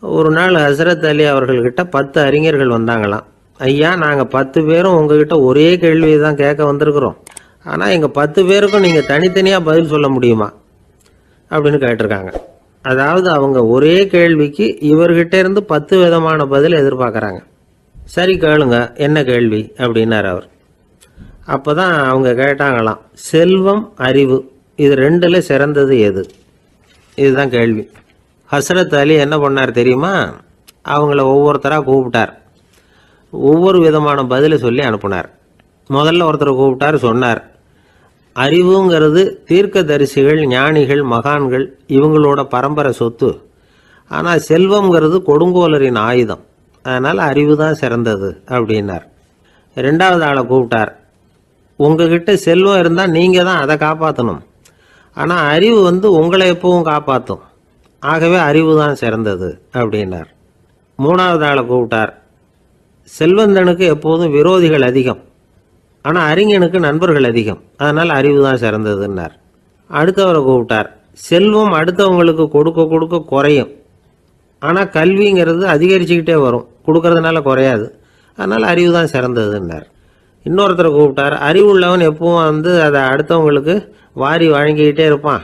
ஒரு நாள் ஹசரத் அலி அவர்கள்கிட்ட 10 அறிஞர்கள் வந்தாங்களாம். ஐயா, நாங்கள் 10 பேரும் உங்ககிட்ட ஒரே கேள்வியை தான் கேட்க வந்திருக்கிறோம். ஆனால் எங்கள் 10 பேருக்கும் நீங்கள் தனித்தனியாக பதில் சொல்ல முடியுமா அப்படின்னு கேட்டிருக்காங்க. அதாவது அவங்க ஒரே கேள்விக்கு இவர்கிட்ட இருந்து 10 விதமான பதில் எதிர்பார்க்குறாங்க. சரி கேளுங்க, என்ன கேள்வி அப்படின்னார் அவர். அப்போ தான் அவங்க கேட்டாங்களாம், செல்வம் அறிவு இது ரெண்டில் சிறந்தது எது? இதுதான் கேள்வி. ஹசரத் அலி என்ன பண்ணார் தெரியுமா? அவங்கள ஒவ்வொருத்தராக கூப்பிட்டார். ஒவ்வொரு விதமான பதிலை சொல்லி அனுப்புனார். முதல்ல ஒருத்தரை கூப்பிட்டார், சொன்னார், அறிவுங்கிறது தீர்க்கதரிசிகள், ஞானிகள், மகான்கள் இவங்களோட பரம்பரை சொத்து. ஆனால் செல்வம்ங்கிறது கொடுங்கோலரின் ஆயுதம். அதனால் அறிவு தான் சிறந்தது அப்படின்னார். ரெண்டாவது ஆளை கூப்பிட்டார். உங்ககிட்ட செல்வம் இருந்தால் நீங்கள் தான் அதை காப்பாற்றணும். ஆனால் அறிவு உங்களை எப்பவும் காப்பாற்றும். ஆகவே அறிவு தான் சிறந்தது அப்படின்னார். மூணாவது ஆளை கூப்பிட்டார். செல்வந்தனுக்கு எப்போதும் விரோதிகள் அதிகம், ஆனால் அறிஞனுக்கு நண்பர்கள் அதிகம். அதனால் அறிவு தான் சிறந்ததுன்னார். அடுத்தவரை கூப்பிட்டார். செல்வம் அடுத்தவங்களுக்கு கொடுக்க கொடுக்க குறையும், ஆனால் கல்விங்கிறது அதிகரிச்சுக்கிட்டே வரும், கொடுக்கறதுனால குறையாது. அதனால் அறிவு தான் சிறந்ததுன்னார். இன்னொருத்தரை கூப்பிட்டார். அறிவுள்ளவன் எப்பவும் அதை அடுத்தவங்களுக்கு வாரி வழங்கிக்கிட்டே இருப்பான்.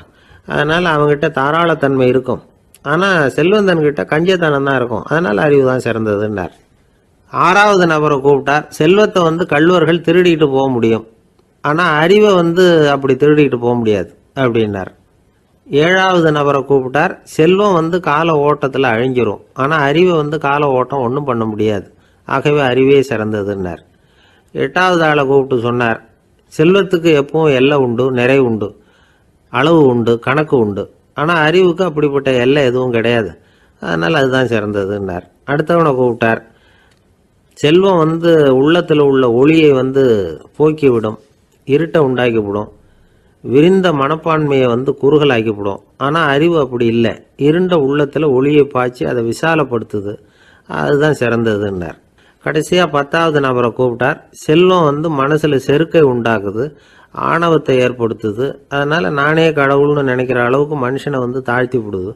அதனால் அவங்ககிட்ட தாராளத்தன்மை இருக்கும். ஆனால் செல்வந்தன்கிட்ட கஞ்சத்தனம் தான் இருக்கும். அதனால் அறிவு தான் சிறந்ததுன்னார். ஆறாவது நபரை கூப்பிட்டார். செல்வத்தை கள்வர்கள் திருடிட்டு போக முடியும், ஆனால் அறிவை அப்படி திருடிட்டு போக முடியாது அப்படின்னார். ஏழாவது நபரை கூப்பிட்டார். செல்வம் கால ஓட்டத்தில் அழிஞ்சிரும், ஆனால் அறிவை கால ஓட்டம் ஒன்றும் பண்ண முடியாது. ஆகவே அறிவே சிறந்ததுன்னார். எட்டாவது ஆளை கூப்பிட்டு சொன்னார், செல்வத்துக்கு எப்பவும் எல்லை உண்டு, நிறை உண்டு, அளவு உண்டு, கணக்கு உண்டு. ஆனால் அறிவுக்கு அப்படிப்பட்ட எல்லை எதுவும் கிடையாது. அதனால் அதுதான் சிறந்ததுன்னார். அடுத்தவனை கூப்பிட்டார். செல்வம் உள்ளத்தில் உள்ள ஒளியை போக்கிவிடும், இருட்டை உண்டாக்கிவிடும், விரிந்த மனப்பான்மையை குறுகலாக்கிவிடும். ஆனால் அறிவு அப்படி இல்லை, இருண்ட உள்ளத்தில் ஒளியை பாய்ச்சி அதை விசாலப்படுத்துது. அதுதான் சிறந்ததுன்னார். கடைசியாக 10வது நபரை கூப்பிட்டார். செல்வம் மனசில் செருக்கை உண்டாக்குது, ஆணவத்தை ஏற்படுத்துது. அதனால் நானே கடவுள்னு நினைக்கிற அளவுக்கு மனுஷனை தாழ்த்தி விடுது.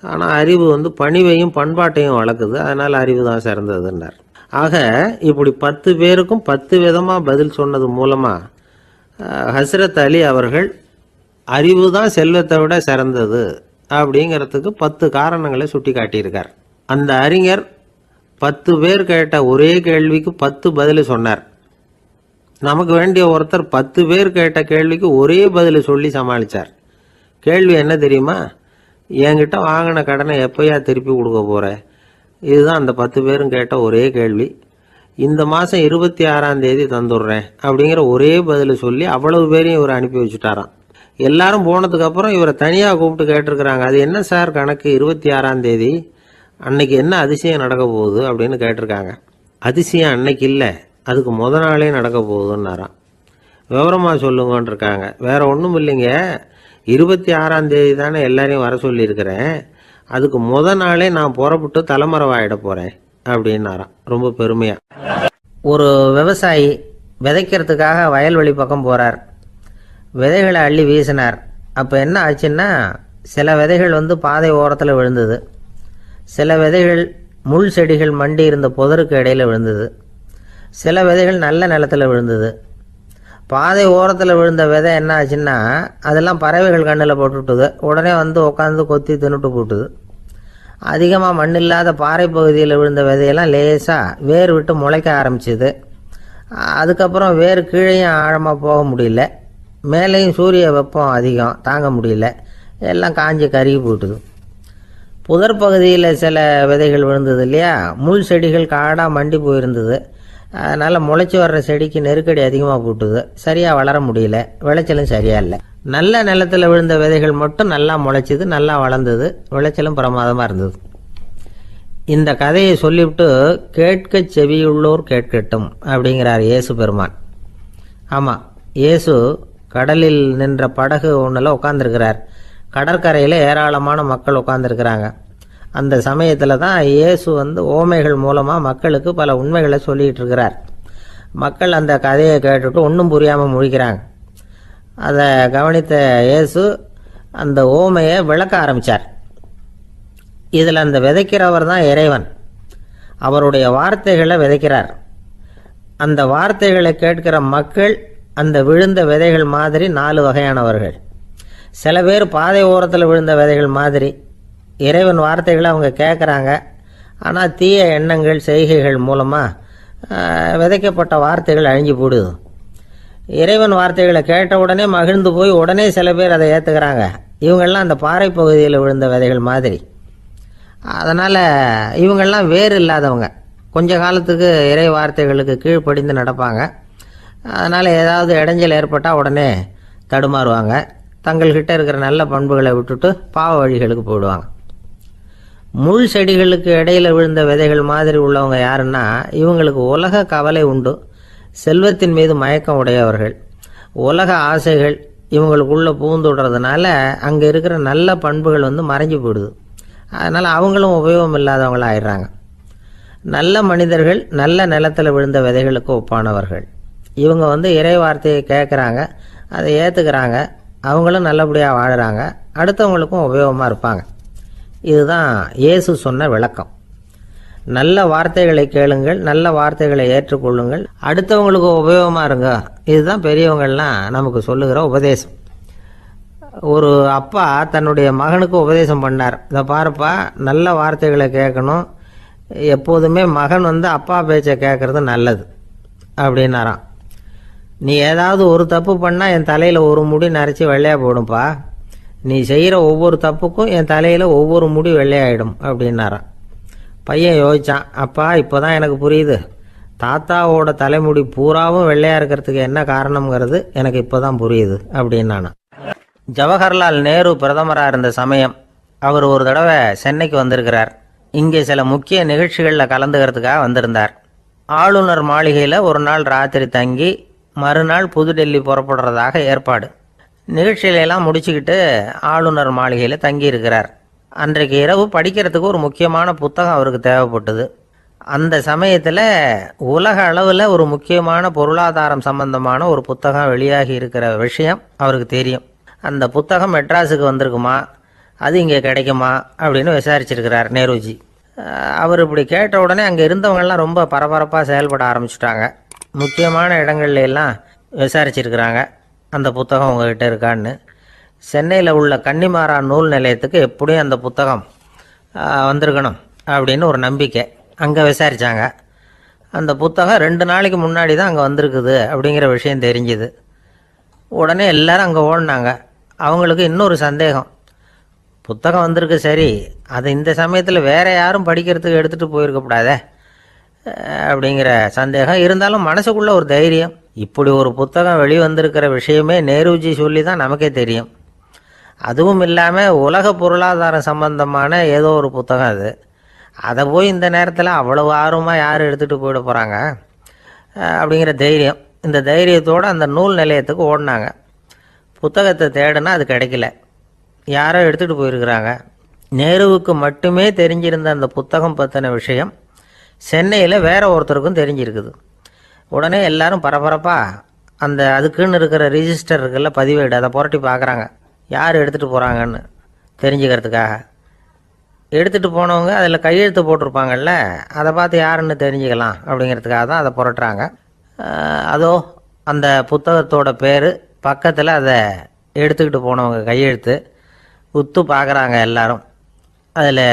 ஆனால் அறிவு பணிவையும் பண்பாட்டையும் வளர்க்குது. அதனால் அறிவு தான் சிறந்ததுன்னார். ஆக இப்படி 10 பேருக்கும் 10 விதமாக பதில் சொன்னது மூலமாக ஹஸ்ரத் அலி அவர்கள் அறிவு தான் செல்வத்தை விட சிறந்தது அப்படிங்கிறதுக்கு 10 காரணங்களை சுட்டி காட்டியிருக்கார். அந்த அறிஞர் 10 பேர் கேட்ட ஒரே கேள்விக்கு 10 பதில் சொன்னார். நமக்கு வேண்டிய ஒருத்தர் 10 பேர் கேட்ட கேள்விக்கு ஒரே பதில் சொல்லி சமாளித்தார். கேள்வி என்ன தெரியுமா? என்கிட்ட வாங்கின கடனை எப்போயா திருப்பி கொடுக்க போகிற? இதுதான் அந்த 10 பேரும் கேட்ட ஒரே கேள்வி. இந்த மாதம் 26ஆம் தேதி தந்துடுறேன் அப்படிங்கிற ஒரே பதில் சொல்லி அவ்வளவு பேரையும் இவர் அனுப்பி வச்சுட்டாராம். எல்லாரும் போனதுக்கப்புறம் இவரை தனியாக கூப்பிட்டு கேட்டிருக்கிறாங்க. அது என்ன சார் கணக்கு, 26ஆம் தேதி அன்னைக்கு என்ன அதிசயம் நடக்க போகுது அப்படின்னு கேட்டிருக்காங்க. அதிசயம் அன்னைக்கு இல்லை, அதுக்கு முத நாளே நடக்க போகுதுன்னாராம். விவரமாக சொல்லுங்கன்னு இருக்காங்க. வேற ஒன்றும் இல்லைங்க, 26ஆம் தேதி தானே எல்லாரையும் வர சொல்லியிருக்கிறேன், அதுக்கு முத நாளே நான் புறப்பட்டு தலைமறைவாயிட போகிறேன் அப்படின்னாராம் ரொம்ப பெருமையாக. ஒரு விவசாயி விதைக்கிறதுக்காக வயல்வெளி பக்கம் போகிறார். விதைகளை அள்ளி வீசினார். அப்போ என்ன ஆச்சுன்னா, சில விதைகள் பாதை ஓரத்தில் விழுந்தது, சில விதைகள் முள் செடிகள் மண்டி இருந்த புதருக்கு இடையில் விழுந்தது, சில விதைகள் நல்ல நிலத்தில் விழுந்தது. பாதை ஓரத்தில் விழுந்த விதை என்ன ஆச்சுன்னா, அதெல்லாம் பறவைகள் கண்ணில் போட்டுவிட்டுது. உடனே உட்காந்து கொத்தி தின்னுட்டு போட்டுது. அதிகமாக மண் இல்லாத பாறை பகுதியில் விழுந்த விதையெல்லாம் லேசாக வேர் விட்டு முளைக்க ஆரம்பிச்சிது. அதுக்கப்புறம் வேர் கீழேயும் ஆழமாக போக முடியல, மேலேயும் சூரிய வெப்பம் அதிகம் தாங்க முடியல, எல்லாம் காஞ்சி கருகி போட்டுது. புதர் பகுதியில் சில விதைகள் விழுந்தது இல்லையா, முள் செடிகள் காடாக மண்டி போயிருந்தது. அதனால் முளைச்சி வர்ற செடிக்கு நெருக்கடி அதிகமாக போட்டுது, சரியாக வளர முடியல, விளைச்சலும் சரியாக இல்லை. நல்ல நிலத்தில் விழுந்த விதைகள் மட்டும் நல்லா முளைச்சிது, நல்லா வளர்ந்தது, விளைச்சலும் பிரமாதமாக இருந்தது. இந்த கதையை சொல்லிவிட்டு கேட்க செவியுள்ளோர் கேட்கட்டும் அப்படிங்கிறார் இயேசு பெருமான். ஆமாம், இயேசு கடலில் நின்ற படகு ஒன்றில் உட்காந்துருக்கிறார். கடற்கரையில் ஏராளமான மக்கள் உட்காந்துருக்கிறாங்க. அந்த சமயத்தில் தான் இயேசு ஓமைகள் மூலமாக மக்களுக்கு பல உண்மைகளை சொல்லிகிட்டு இருக்கிறார். மக்கள் அந்த கதையை கேட்டுட்டு ஒன்றும் புரியாமல் முழிக்கிறாங்க. அதை கவனித்த இயேசு அந்த ஓமையை விளக்க ஆரம்பித்தார். இதில் அந்த விதைக்கிறவர் தான் இறைவன். அவருடைய வார்த்தைகளை விதைக்கிறார். அந்த வார்த்தைகளை கேட்கிற மக்கள் அந்த விழுந்த விதைகள் மாதிரி 4 வகையானவர்கள். சில பேர் பாதை ஓரத்தில் விழுந்த விதைகள் மாதிரி இறைவன் வார்த்தைகளை அவங்க கேட்குறாங்க. ஆனால் தீய எண்ணங்கள் செய்கைகள் மூலமாக விதைக்கப்பட்ட வார்த்தைகள் அழிஞ்சு போடுது. இறைவன் வார்த்தைகளை கேட்ட உடனே மகிழ்ந்து போய் உடனே சில பேர் அதை ஏற்றுக்கிறாங்க. இவங்கெல்லாம் அந்த பாறை பகுதியில் விழுந்த விதைகள் மாதிரி. அதனால் இவங்கெல்லாம் வேறு இல்லாதவங்க. கொஞ்ச காலத்துக்கு இறை வார்த்தைகளுக்கு கீழ்ப்படிந்து நடப்பாங்க. அதனால் ஏதாவது இடைஞ்சல் ஏற்பட்டால் உடனே தடுமாறுவாங்க. தங்கள்கிட்ட இருக்கிற நல்ல பண்புகளை விட்டுட்டு பாவ வழிகளுக்கு போயிடுவாங்க. முள் செடிகளுக்கு இடையில் விழுந்த விதைகள் மாதிரி உள்ளவங்க யாருன்னா, இவங்களுக்கு உலக கவலை உண்டு, செல்வத்தின் மீது மயக்கம் உடையவர்கள். உலக ஆசைகள் இவங்களுக்குள்ளே பூந்துடுறதுனால அங்கே இருக்கிற நல்ல பண்புகள் மறைஞ்சு போயிடுது. அதனால் அவங்களும் உபயோகம் இல்லாதவங்களாக ஆயிடுறாங்க. நல்ல மனிதர்கள் நல்ல நிலத்தில் விழுந்த விதைகளுக்கு ஒப்பானவர்கள். இவங்க இறை வார்த்தையை கேட்குறாங்க, அதை ஏற்றுக்கிறாங்க, அவங்களும் நல்லபடியாக வாழுறாங்க, அடுத்தவங்களுக்கும் உபயோகமாக இருப்பாங்க. இதுதான் இயேசு சொன்ன விளக்கம். நல்ல வார்த்தைகளை கேளுங்கள், நல்ல வார்த்தைகளை ஏற்றுக்கொள்ளுங்கள், அடுத்தவங்களுக்கு உபயோகமாக இருங்க. இதுதான் பெரியவங்கள்லாம் நமக்கு சொல்லுகிற உபதேசம். ஒரு அப்பா தன்னுடைய மகனுக்கு உபதேசம் பண்ணார். இதை பாருப்பா, நல்ல வார்த்தைகளை கேட்கணும், எப்போதுமே மகன் அப்பா பேச்சை கேட்கறது நல்லது அப்படின்னாராம். நீ ஏதாவது ஒரு தப்பு பண்ணால் என் தலையில் ஒரு முடி நரைச்சி வெள்ளையாக போடும்பா, நீ செய்கிற ஒவ்வொரு தப்புக்கும் என் தலையில் ஒவ்வொரு முடி வெள்ளையாயிடும் அப்படின்னாராம். பையன் யோசித்தான், அப்பா இப்போ தான் எனக்கு புரியுது, தாத்தாவோட தலைமுடி பூராவும் வெள்ளையாக இருக்கிறதுக்கு என்ன காரணம்ங்கிறது எனக்கு இப்போ தான் புரியுது அப்படின்னானா. ஜவஹர்லால் நேரு பிரதமராக இருந்த சமயம் அவர் ஒரு தடவை சென்னைக்கு வந்திருக்கிறார். இங்கே சில முக்கிய நிகழ்ச்சிகளில் கலந்துக்கிறதுக்காக வந்திருந்தார். ஆளுநர் மாளிகையில் ஒரு நாள் ராத்திரி தங்கி மறுநாள் புதுடெல்லி புறப்படுறதாக ஏற்பாடு. நிகழ்ச்சியிலெல்லாம் முடிச்சுக்கிட்டு ஆளுநர் மாளிகையில் தங்கி இருக்கிறார். அன்றைக்கு இரவு படிக்கிறதுக்கு ஒரு முக்கியமான புத்தகம் அவருக்கு தேவைப்பட்டது. அந்த சமயத்தில் உலக அளவில் ஒரு முக்கியமான பொருளாதாரம் சம்பந்தமான ஒரு புத்தகம் வெளியாகி இருக்கிற விஷயம் அவருக்கு தெரியும். அந்த புத்தகம் மெட்ராஸுக்கு வந்திருக்குமா, அது இங்கே கிடைக்குமா அப்படின்னு விசாரிச்சிருக்கிறார் நேருஜி. அவர் இப்படி கேட்ட உடனே அங்கே இருந்தவங்கெல்லாம் ரொம்ப பரபரப்பாக செயல்பட ஆரம்பிச்சுட்டாங்க. முக்கியமான இடங்கள்ல எல்லாம் விசாரிச்சிருக்கிறாங்க, அந்த புத்தகம் உங்ககிட்ட இருக்கான்னு. சென்னையில் உள்ள கன்னிமாரா நூல் நிலையத்துக்கு எப்படியும் அந்த புத்தகம் வந்திருக்கணும் அப்படின்னு ஒரு நம்பிக்கை. அங்கே விசாரித்தாங்க. அந்த புத்தகம் 2 நாளைக்கு முன்னாடி தான் அங்கே வந்திருக்குது அப்படிங்கிற விஷயம் தெரிஞ்சுது. உடனே எல்லாரும் அங்கே ஓடினாங்க. அவங்களுக்கு இன்னொரு சந்தேகம், புத்தகம் வந்திருக்கு சரி, அது இந்த சமயத்தில் வேறு யாரும் படிக்கிறதுக்கு எடுத்துகிட்டு போயிருக்கக்கூடாதே அப்படிங்கிற சந்தேகம் இருந்தாலும் மனசுக்குள்ள ஒரு தைரியம். இப்படி ஒரு புத்தகம் வெளிவந்திருக்கிற விஷயமே நேருஜி சொல்லி தான் நமக்கே தெரியும். அதுவும் இல்லாமல் உலக பொருளாதாரம் சம்பந்தமான ஏதோ ஒரு புத்தகம் அது. அதை போய் இந்த நேரத்தில் அவ்வளவு ஆர்வமாக யார் எடுத்துகிட்டு போயிட போகிறாங்க அப்படிங்கிற தைரியம். இந்த தைரியத்தோடு அந்த நூல் நிலையத்துக்கு ஓடினாங்க. புத்தகத்தை தேடினா அது கிடைக்கல, யாரோ எடுத்துகிட்டு போயிருக்கிறாங்க. நேருவுக்கு மட்டுமே தெரிஞ்சிருந்த அந்த புத்தகம் பற்றின விஷயம் சென்னையில் வேற ஒருத்தருக்கும் தெரிஞ்சிருக்குது. உடனே எல்லாரும் பரபரப்பாக அதுக்குன்னு இருக்கிற ரிஜிஸ்டர் இருக்குல்ல, பதிவேடு, அதை புரட்டி பார்க்குறாங்க, யார் எடுத்துகிட்டு போகிறாங்கன்னு தெரிஞ்சுக்கிறதுக்காக. எடுத்துகிட்டு போனவங்க அதில் கையெழுத்து போட்டிருப்பாங்கல்ல, அதை பார்த்து யாருன்னு தெரிஞ்சுக்கலாம் அப்படிங்கிறதுக்காக தான் அதை புரட்டுறாங்க. அதோ அந்த புத்தகத்தோட பேர் பக்கத்தில் அதை எடுத்துக்கிட்டு போனவங்க கையெழுத்து உத்து பார்க்குறாங்க எல்லாரும். அதில்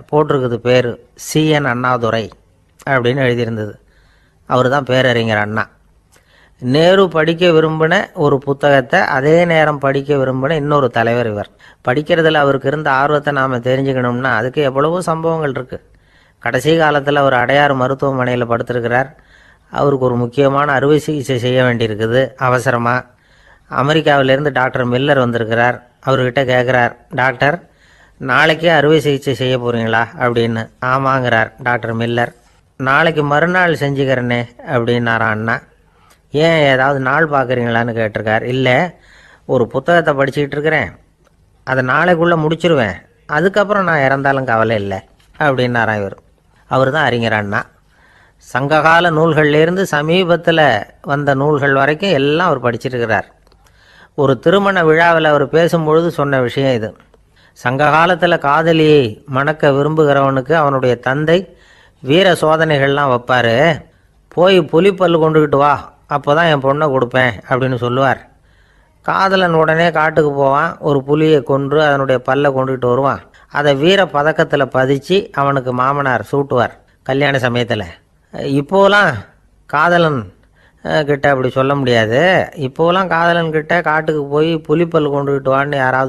போட்டிருக்குது பேர் CN அண்ணாதுரை அப்படின்னு எழுதியிருந்தது. அவர் தான் பேரறிஞர் அண்ணா. நேரு படிக்க விரும்பின ஒரு புத்தகத்தை அதே நேரம் படிக்க விரும்பின இன்னொரு தலைவர் இவர். படிக்கிறதுல அவருக்கு இருந்த ஆர்வத்தை நாம் தெரிஞ்சுக்கணும்னா அதுக்கு எவ்வளவோ சம்பவங்கள் இருக்குது. கடைசி காலத்தில் அவர் அடையாறு மருத்துவமனையில் படுத்திருக்கிறார். அவருக்கு ஒரு முக்கியமான அறுவை சிகிச்சை செய்ய வேண்டியிருக்குது அவசரமாக. அமெரிக்காவிலேருந்து டாக்டர் மில்லர் வந்திருக்கிறார். அவர்கிட்ட கேட்குறார், டாக்டர் நாளைக்கே அறுவை சிகிச்சை செய்ய போகிறீங்களா அப்படின்னு. ஆமாங்கிறார் டாக்டர் மில்லர். நாளைக்கு மறுநாள் செஞ்சுக்கிறேனே அப்படின்னாரான் அண்ணா. ஏன் ஏதாவது நாள் பார்க்குறீங்களான்னு கேட்டிருக்கார். இல்லை, ஒரு புத்தகத்தை படிச்சுக்கிட்டு இருக்கிறேன், அதை நாளைக்குள்ளே முடிச்சிருவேன், அதுக்கப்புறம் நான் இறந்தாலும் கவலை இல்லை அப்படின்னாரான் இவர். அவர் தான் அறிஞர் அண்ணா. சங்ககால நூல்கள்லேருந்து சமீபத்தில் வந்த நூல்கள் வரைக்கும் எல்லாம் அவர் படிச்சிருக்கிறார். ஒரு திருமண விழாவில் அவர் பேசும்பொழுது சொன்ன விஷயம் இது. சங்க காலத்தில் காதலியை மணக்க விரும்புகிறவனுக்கு அவனுடைய தந்தை வீர சோதனைகள்லாம் வைப்பார். போய் புலிப்பல் கொண்டுக்கிட்டு வா, அப்போ தான் என் பொண்ணை கொடுப்பேன் அப்படின்னு சொல்லுவார். காதலன் உடனே காட்டுக்கு போவான். ஒரு புலியை கொன்று அதனுடைய பல்லை கொண்டுக்கிட்டு வருவான். அதை வீர பதக்கத்தில் பதிச்சு அவனுக்கு மாமனார் சூட்டுவார் கல்யாண சமயத்தில். இப்போலாம் காதலன் கிட்ட அப்படி சொல்ல முடியாது. இப்போலாம் காதலன் கிட்ட காட்டுக்கு போய் புலிப்பல் கொண்டுக்கிட்டு வான்னு யாராவது